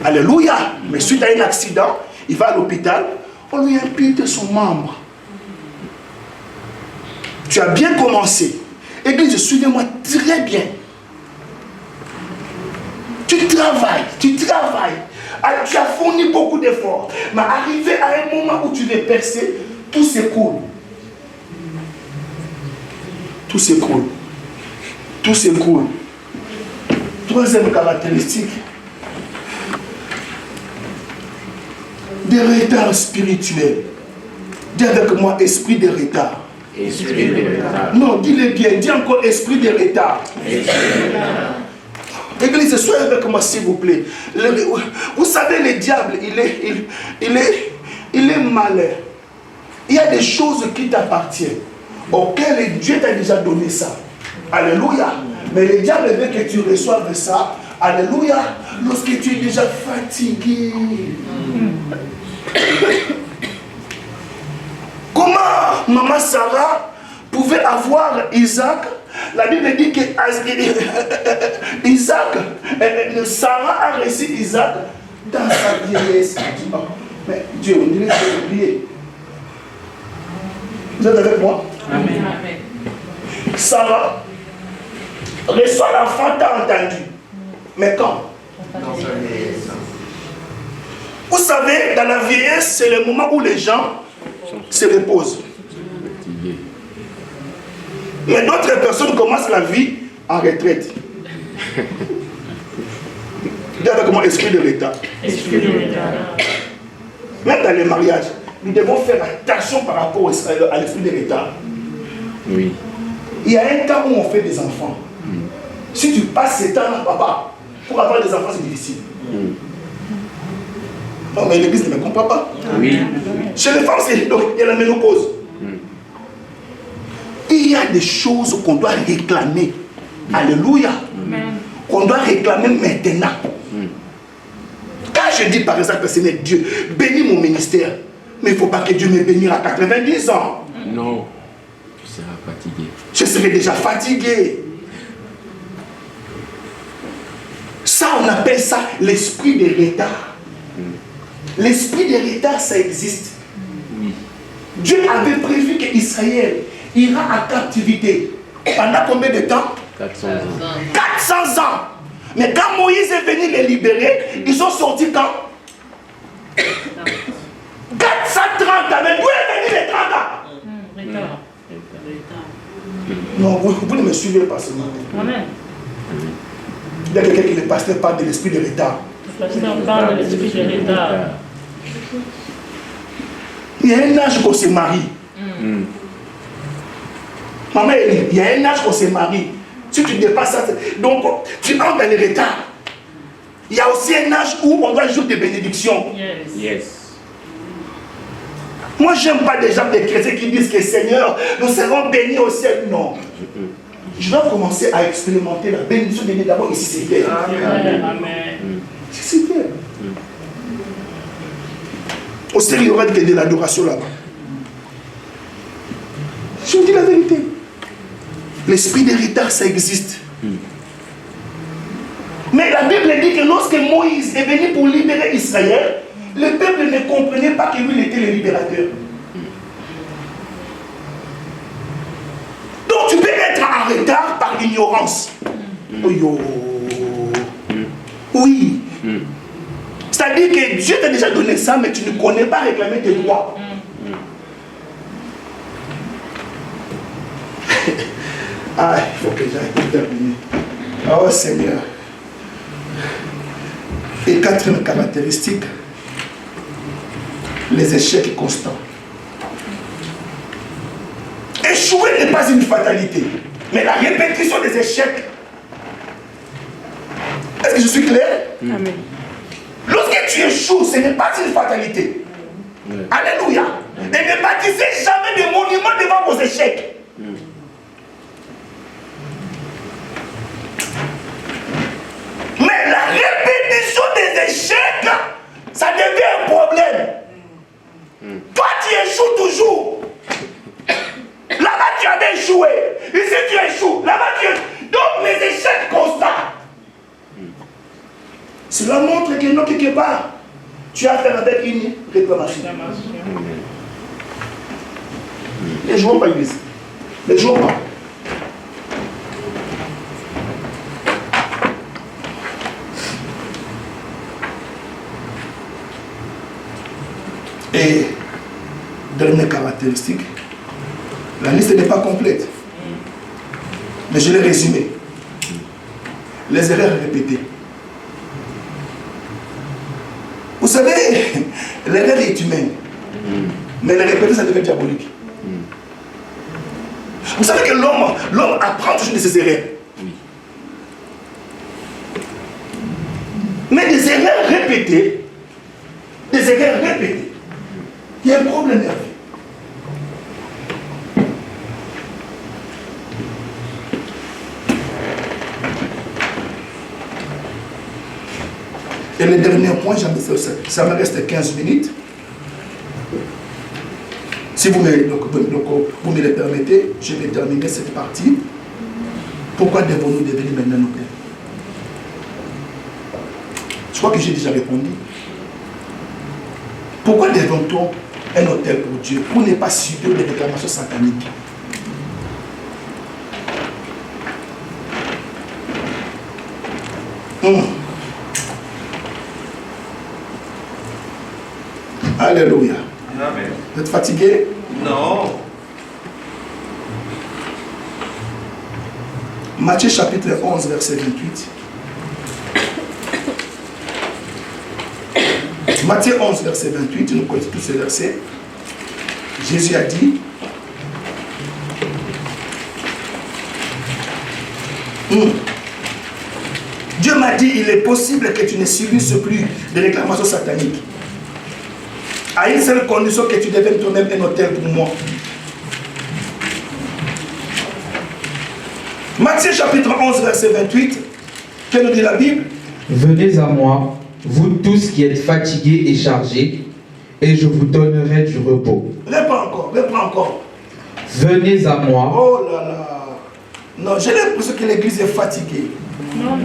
Alléluia. Mais suite à un accident, il va à l'hôpital, on lui ampute son membre. Tu as bien commencé. Église, suivez-moi très bien. Tu travailles. Alors, tu as fourni beaucoup d'efforts. Mais arrivé à un moment où tu veux percer, tout s'écroule. Tout s'écroule. Tout s'écroule. Troisième caractéristique. Des retards spirituels. Dis avec moi, esprit de retard. Esprit de retard. Non, dis-le bien. Dis encore, esprit de retard. Église, soyez avec moi s'il vous plaît. Vous savez, le diable, il est malin. Il y a des choses qui t'appartiennent, auxquelles Dieu t'a déjà donné ça. Alléluia. Mais le diable veut que tu reçoives ça. Alléluia. Lorsque tu es déjà fatigué. Comment maman Sarah pouvait avoir Isaac? La Bible dit que Isaac, Sarah a reçu Isaac dans sa vieillesse. Mais Dieu, on dirait que j'ai oublié. Vous êtes avec moi? Amen. Sarah reçoit l'enfant, t'as entendu. Mais quand? Vous savez, dans la vieillesse, c'est le moment où les gens se reposent. Mais d'autres personnes commencent la vie en retraite. Dis avec moi, esprit de l'État. Même dans les mariages, nous devons faire attention par rapport à l'esprit de l'État. Oui. Il y a un temps où on fait des enfants. Si tu passes ce temps-là, papa, pour avoir des enfants, c'est difficile. Non, mais l'église ne me comprend pas. Oui. Chez les femmes, donc, il y a la ménopause. Il y a des choses qu'on doit réclamer. Alléluia. Qu'on doit réclamer maintenant. Quand je dis par exemple, Seigneur Dieu, bénis mon ministère, mais il ne faut pas que Dieu me bénisse à 90 ans. Non. Tu seras fatigué. Je serai déjà fatigué. Ça, on appelle ça l'esprit de retard. L'esprit de retard, ça existe. Dieu avait prévu qu'Israël ira en captivité. Pendant combien de temps? 400 ans. 400 ans. Mais quand Moïse est venu les libérer, ils sont sortis quand? 430 ans. Mais d'où est venu les 30 ans? Non, vous ne me suivez pas ce matin. Amen. Il y a quelqu'un qui le pasteur parle de l'esprit de retard. Le pasteur parle de l'esprit de retard. Il y a un âge qu'on se marie. Maman, il y a un âge qu'on se marie. Si tu dépasses ça, donc tu entres dans le retard. Il y a aussi un âge où on doit jouer des bénédictions. Yes. Moi, j'aime pas des gens des chrétiens qui disent que Seigneur, nous serons bénis au ciel. Non. Je dois commencer à expérimenter la bénédiction de Dieu d'abord ici, c'est clair. Amen. C'est clair. Au ciel, il y aura de l'adoration là-bas. Je vous dis la vérité. L'esprit de retard, ça existe. Mais la Bible dit que lorsque Moïse est venu pour libérer Israël, le peuple ne comprenait pas que lui était le libérateur. Donc tu peux être en retard par ignorance. Oui. C'est-à-dire que Dieu t'a déjà donné ça, mais tu ne connais pas réclamer tes droits. Ah, il faut que j'aille terminer. Oh Seigneur. Et quatrième caractéristique, les échecs constants. Échouer n'est pas une fatalité, mais la répétition des échecs. Est-ce que je suis clair? Amen. Lorsque tu échoues, ce n'est pas une fatalité. Alléluia. Et ne bâtissez jamais de monuments devant vos échecs. Mais la répétition des échecs, ça devient un problème. Toi, tu échoues toujours. échoué. Ici, tu échoues. Là-bas, tu échoues. Donc, les échecs constants. Cela montre que non, quelque part, tu as affaire avec une réclamation. Ne jouons pas l'église. Ne jouons pas. Et dernière caractéristique, la liste n'est pas complète, mais je l'ai résumée. Les erreurs répétées. Vous savez, l'erreur est humaine, mais les répéter, ça devient diabolique. Vous savez que l'homme apprend toujours de ses erreurs. Mais des erreurs répétées, il y a un problème. Et le dernier point, ça me reste 15 minutes. Si vous me le permettez, je vais terminer cette partie. Pourquoi devons-nous devenir maintenant notaires? Je crois que j'ai déjà répondu. Pourquoi devons-nous un hôtel pour Dieu? Pour ne pas subir des réclamations sataniques. Alléluia. Amen. Vous êtes fatigué? Non. Matthieu chapitre 11, verset 28. Matthieu 11, verset 28, nous connaissons tous ces versets. Jésus a dit, Dieu m'a dit, il est possible que tu ne subisses plus de réclamations sataniques. À une seule condition, que tu deviennes toi-même un autel pour moi. Matthieu chapitre 11, verset 28, que nous dit la Bible? Venez à moi, vous tous qui êtes fatigués et chargés, et je vous donnerai du repos. Reprends encore. Venez à moi. Oh là là. Non, j'ai l'impression que l'église est fatiguée. Non.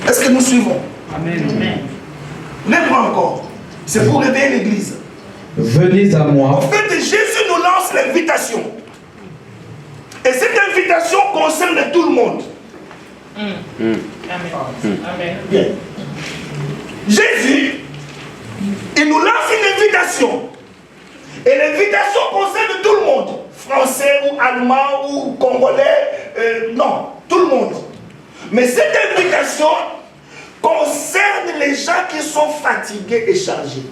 Est-ce que nous suivons? Amen. Reprends encore. C'est pour réveiller l'église. Venez à En moi. fait, Jésus nous lance l'invitation. Et cette invitation concerne tout le monde. Amen. Bien. Jésus, il nous lance une invitation. Et l'invitation concerne tout le monde. Français ou allemand ou congolais. Non, tout le monde. Mais cette invitation concerne les gens qui sont fatigués et chargés.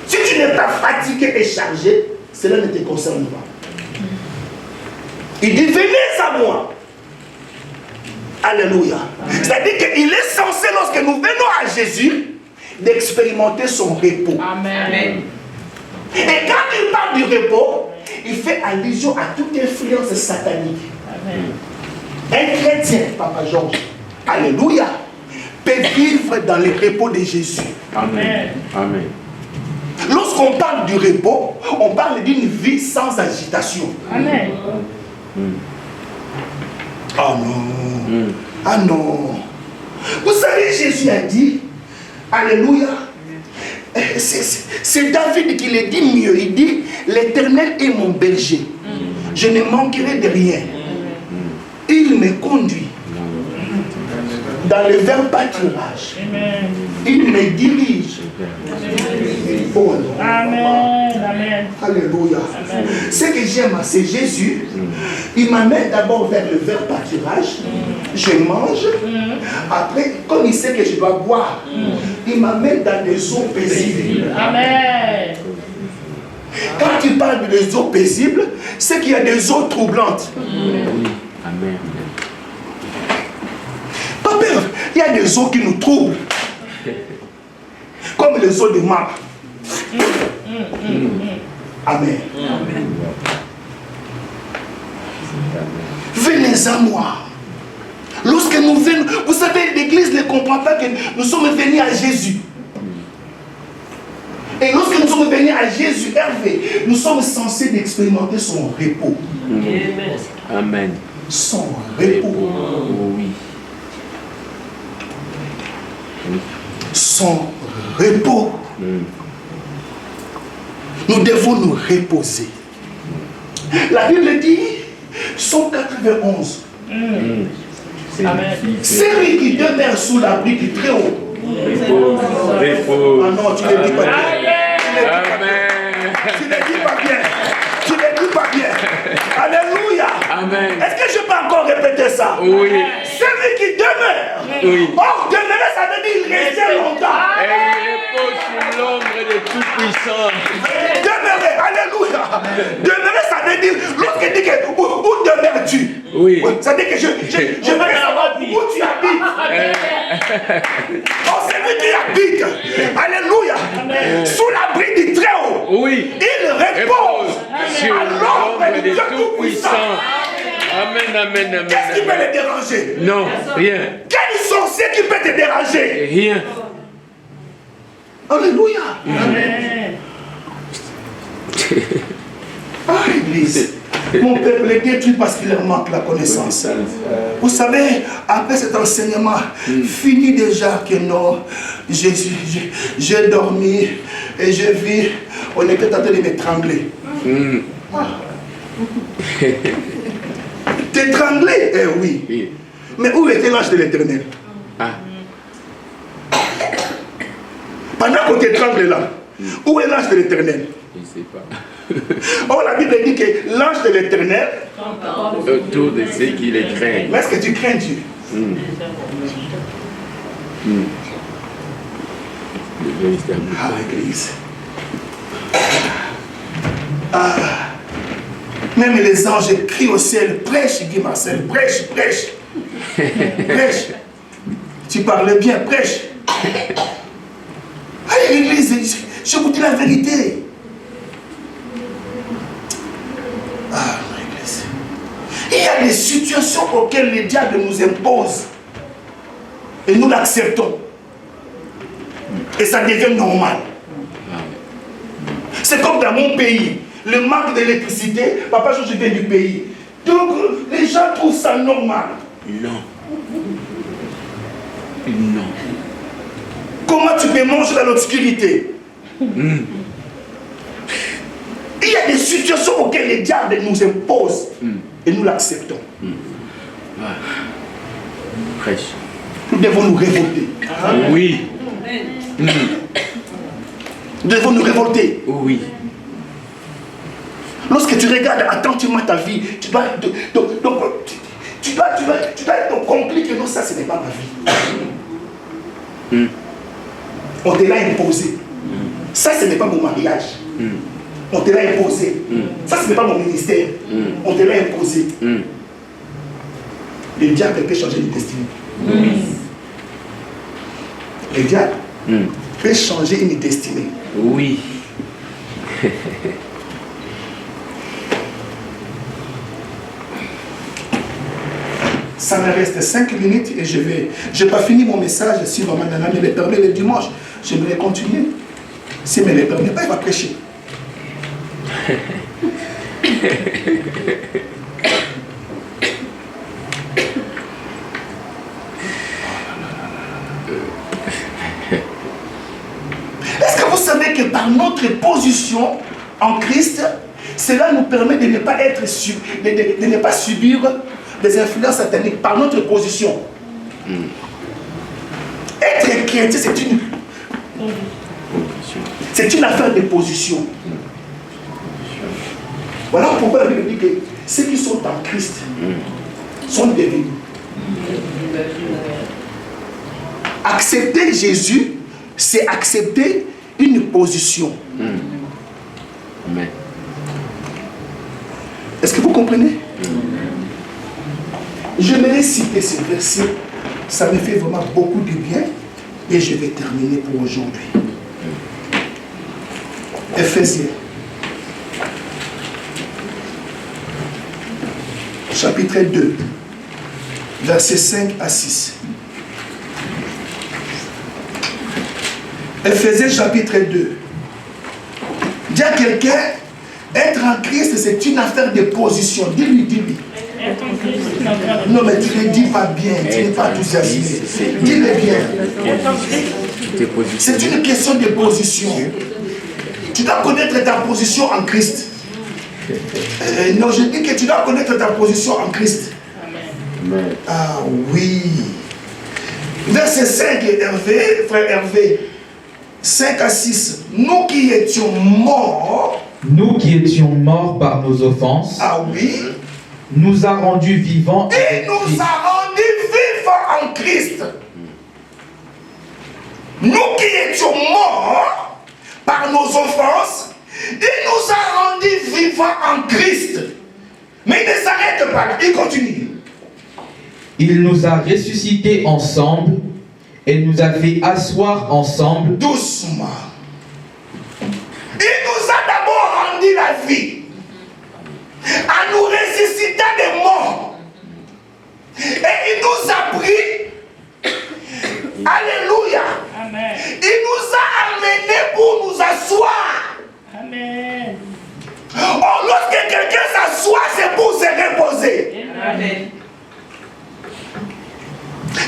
Si tu n'es pas fatigué et chargé, cela ne te concerne pas. Il dit, venez à moi. Alléluia. C'est-à-dire qu'il est censé, lorsque nous venons à Jésus, d'expérimenter son repos. Amen. Et quand il parle du repos, il fait allusion à toute influence satanique. Amen. Un chrétien, Papa Georges, alléluia, peut vivre dans le repos de Jésus. Amen. Amen. Lorsqu'on parle du repos, on parle d'une vie sans agitation. Amen. Ah non. Ah non. Vous savez, Jésus a dit, alléluia, c'est David qui le dit mieux. Il dit, l'Éternel est mon berger. Je ne manquerai de rien. Il me conduit dans le vert pâturage. Amen. Il me dirige. Oh non. Amen. Alléluia. Ce que j'aime, c'est Jésus. Il m'amène d'abord vers le vert pâturage. Je mange. Après, comme il sait que je dois boire, il m'amène dans des eaux paisibles. Amen. Quand il parle des eaux paisibles, c'est qu'il y a des eaux troublantes. Amen. Pas peur. Il y a des eaux qui nous troublent. Comme les eaux de marbre. Amen. Venez à moi. Lorsque nous venons, vous savez, l'église ne comprend pas que nous sommes venus à Jésus. Et lorsque nous sommes venus à Jésus, Hervé, nous sommes censés d'expérimenter son repos. Amen. Son repos. Oh, oui. Son repos. Nous devons nous reposer. La Bible dit, Psaume 91. C'est lui qui demeure sous l'abri du Très-Haut. Repos. Ah non, tu ne le dis pas bien. Amen. Tu ne le dis pas bien. Tu ne le dis pas bien. Alléluia. Amen. Est-ce que je peux encore répéter ça? Oui. Celui qui demeure. Oui. Or, demeurer, ça veut dire il restait longtemps. Et il repose sur l'ombre de Tout-Puissant. Demeurer, alléluia. Demeurer, ça veut dire, lorsqu'il dit que où demeures-tu? Oui. Ça veut dire que je veux savoir où tu habites. Oh, c'est lui qui habite. Alléluia. Sous l'abri du Très-Haut. Oui. Il repose sur à l'ombre l'ombre du de Dieu Tout-Puissant. Tout-Puissant. Amen, amen, amen. Qu'est-ce qui peut amen. le déranger? Non, rien. Quel sorcier qui peut te déranger? Rien. Alléluia. Amen. Ah, Église. Mon peuple est détruit parce qu'il leur manque la connaissance. Vous savez, après cet enseignement, fini déjà que non, j'ai dormi et je vis, on était en train de m'étrangler. T'étrangler? Eh oui. Oui. Mais où était l'ange de l'Éternel? Ah. Pendant qu'on t'étrangle là, où est l'ange de l'Éternel? Je ne sais pas. Oh, la Bible dit que l'ange de l'Éternel, Autour de ceux qui les craignent. mais est-ce que tu crains Dieu? Ah, Église. Ah. Même les anges crient au ciel, prêche, Guy Marcel, prêche, prêche. Prêche. Tu parles bien, prêche. Allez, l'église, je vous dis la vérité. Ah, l'église. Il y a des situations auxquelles le diable nous impose. Et nous l'acceptons. Et ça devient normal. C'est comme dans mon pays. Le manque d'électricité, papa, je viens du pays. Donc, les gens trouvent ça normal. Non. Non. Comment tu peux manger dans l'obscurité? Il y a des situations auxquelles le diable nous impose. Et nous l'acceptons. Prêche. Nous devons nous révolter. Oui. Nous devons nous révolter. Oui. Lorsque tu regardes attentivement ta vie, tu dois être compris que non, ça ce n'est pas ma vie. On te l'a imposé. Ça ce n'est pas mon mariage. On te l'a imposé. Ça ce n'est pas mon ministère. On te l'a imposé. Le diable peut changer de destinée. Le diable peut changer une destinée. Oui. Ça me reste 5 minutes et je n'ai pas fini mon message. Si Maman Nana me le permet le dimanche, j'aimerais continuer. Si elle ne me le permet pas, il va prêcher. Est-ce que vous savez que par notre position en Christ, cela nous permet de ne pas être de ne pas subir des influences sataniques par notre position. Être chrétien, c'est une affaire de position. Voilà pourquoi la Bible dit que ceux qui sont en Christ sont devenus. Accepter Jésus, c'est accepter une position. Amen. Est-ce que vous comprenez? J'aimerais citer ce verset, ça me fait vraiment beaucoup de bien et je vais terminer pour aujourd'hui. Ephésiens, chapitre 2, versets 5 à 6. Ephésiens chapitre 2, Dis à quelqu'un, être en Christ, c'est une affaire de position. Dis-lui, dis-lui. Non, mais tu ne le dis pas bien, tu n'es pas enthousiasmé. Dis-le bien. C'est une question de position. Tu dois connaître ta position en Christ. Non, je dis que tu dois connaître ta position en Christ. Amen. Ah oui. Verset 5, Hervé, frère Hervé, 5 à 6. Nous qui étions morts. Nous qui étions morts par nos offenses. Ah oui. Nous a rendus vivants. Et nous a rendus vivants en Christ. Nous qui étions morts par nos offenses, il nous a rendus vivants en Christ. Mais il ne s'arrête pas là, il continue. Il nous a ressuscités ensemble et nous a fait asseoir ensemble. Doucement. Il nous a d'abord rendu la vie, en nous ressuscitant des morts. Et il nous a pris. Alléluia. Amen. Il nous a amenés pour nous asseoir. Amen. Oh, lorsque quelqu'un s'assoit, c'est pour se reposer. Amen.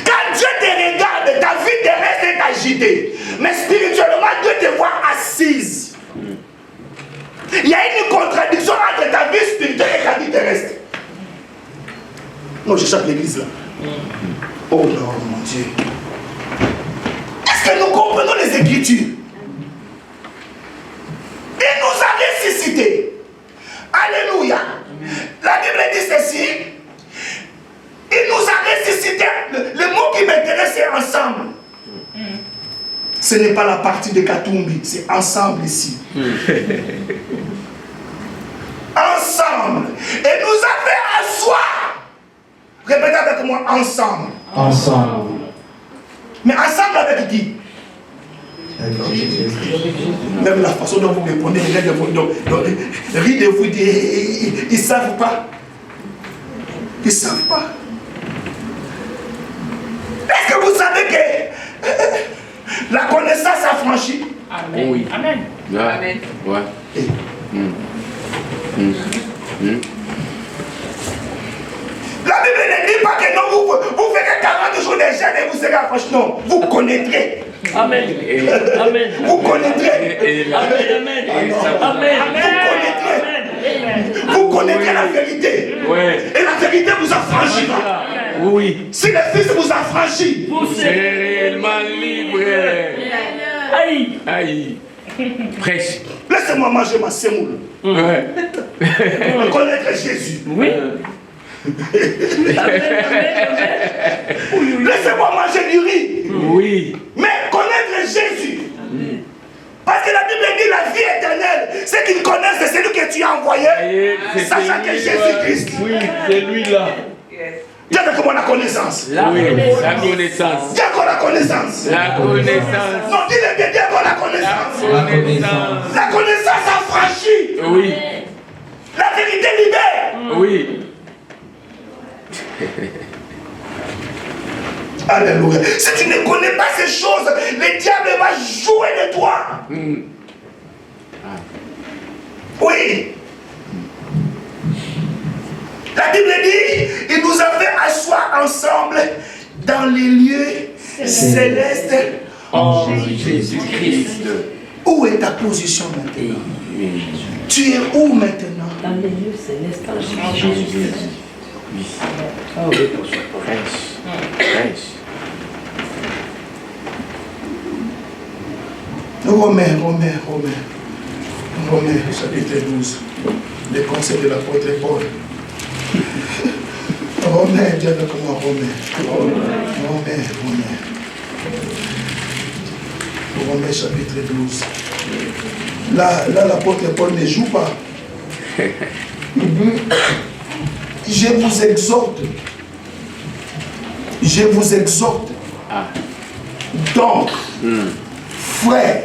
Quand Dieu te regarde, ta vie terrestre est agitée. Mais spirituellement, Dieu te voit assise. Il y a une contradiction entre ta vie spirituelle et ta vie terrestre. Non, je cherche l'église là. Oh non, mon Dieu. Est-ce que nous comprenons les Écritures? Il nous a ressuscités. Alléluia. La Bible dit ceci. Il nous a ressuscités. Le mot qui m'intéresse, c'est ensemble. Ce n'est pas la partie de Katumbi, c'est ensemble ici. Ensemble. Et nous a fait asseoir. Répétez avec moi, ensemble. Ensemble. Mais ensemble avec qui? Même la façon dont vous répondez, les gens rient de vous, ils ne savent pas. Ils ne savent pas. Est-ce que vous savez que la connaissance a franchi? Amen. Oui. Amen. Ouais. Amen. Ouais. La Bible ne dit pas que non, vous ferez 40 jours de jeûne et vous serez affranchis. Non, vous connaîtrez. Amen. Amen. Vous connaîtrez. Amen. Amen. Vous connaîtrez la vérité. Ouais. Et la vérité vous affranchira. Oui. Si le Fils vous affranchit, C'est réellement libre. Aïe. Aïe. Prêche. laissez-moi manger ma semoule. Ouais. Connaître Jésus. Oui. Laissez-moi manger du riz. Oui. Mais connaître Jésus. Parce que la Bible dit la vie éternelle. Ce qu'ils connaissent, c'est celui que tu as envoyé. Sachant que Jésus-Christ. Oui, c'est lui-là. Dis avec moi la connaissance. Oui, la connaissance. Dis encore la connaissance. La connaissance. Non, dis-le bien, dis encore la connaissance. La connaissance. La connaissance affranchit. Oui. La vérité libère. Oui. Alléluia. Si tu ne connais pas ces choses, le diable va jouer de toi. Oui. La Bible dit, il nous a fait asseoir ensemble dans les lieux célestes En Jésus-Christ. Où est ta position maintenant? Tu es où maintenant? Dans les lieux célestes, en Jésus. Prêche. Romains, chapitre 12. Les conseils de l'apôtre Paul. Romains, dis avec moi, Romains, chapitre 12. Là, l'apôtre Paul ne joue pas. Je vous exhorte. Donc, frère,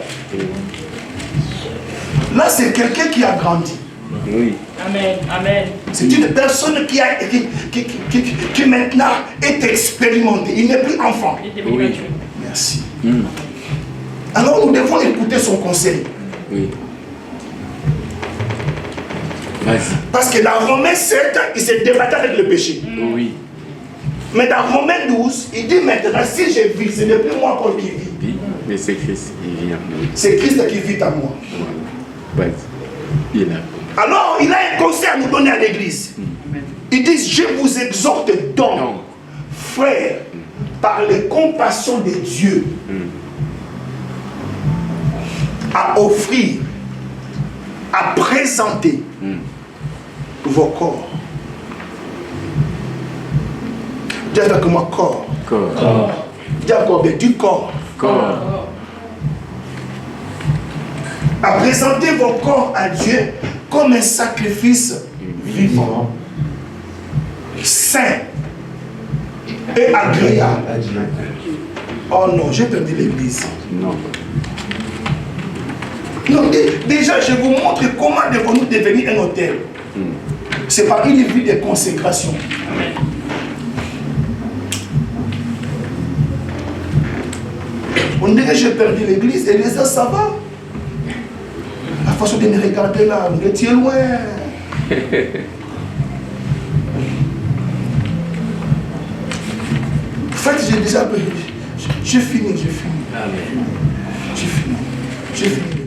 là c'est quelqu'un qui a grandi. Oui. Amen. Amen. C'est une personne qui maintenant est expérimentée. Il n'est plus enfant. Oui. Merci. Alors nous devons écouter son conseil. Oui. Vas-y. Parce que dans Romains 7, il s'est débattu avec le péché. Oui. Mais dans Romains 12, il dit maintenant, si je vis, ce n'est plus moi Paul qui vis. Oui, mais c'est Christ qui vient. C'est Christ qui vit en moi. Voilà. Vas-y. Il est là. Alors, il a un conseil à nous donner à l'église. Il dit, je vous exhorte donc, Non. frères, par les compassions de Dieu, à offrir, à présenter vos corps. Dis avec moi, corps. Corps. Dis encore, mais du corps. Corps. À présenter vos corps à Dieu comme un sacrifice vivant, saint et agréable. Oh non, j'ai perdu l'église. Non. Non, déjà, je vous montre comment devons-nous devenir un autel. C'est par une vie de consécration. On dirait que j'ai perdu l'église et les autres, ça va. La façon de me regarder là, on est loin. En fait, j'ai déjà... J'ai fini. Amen. J'ai fini.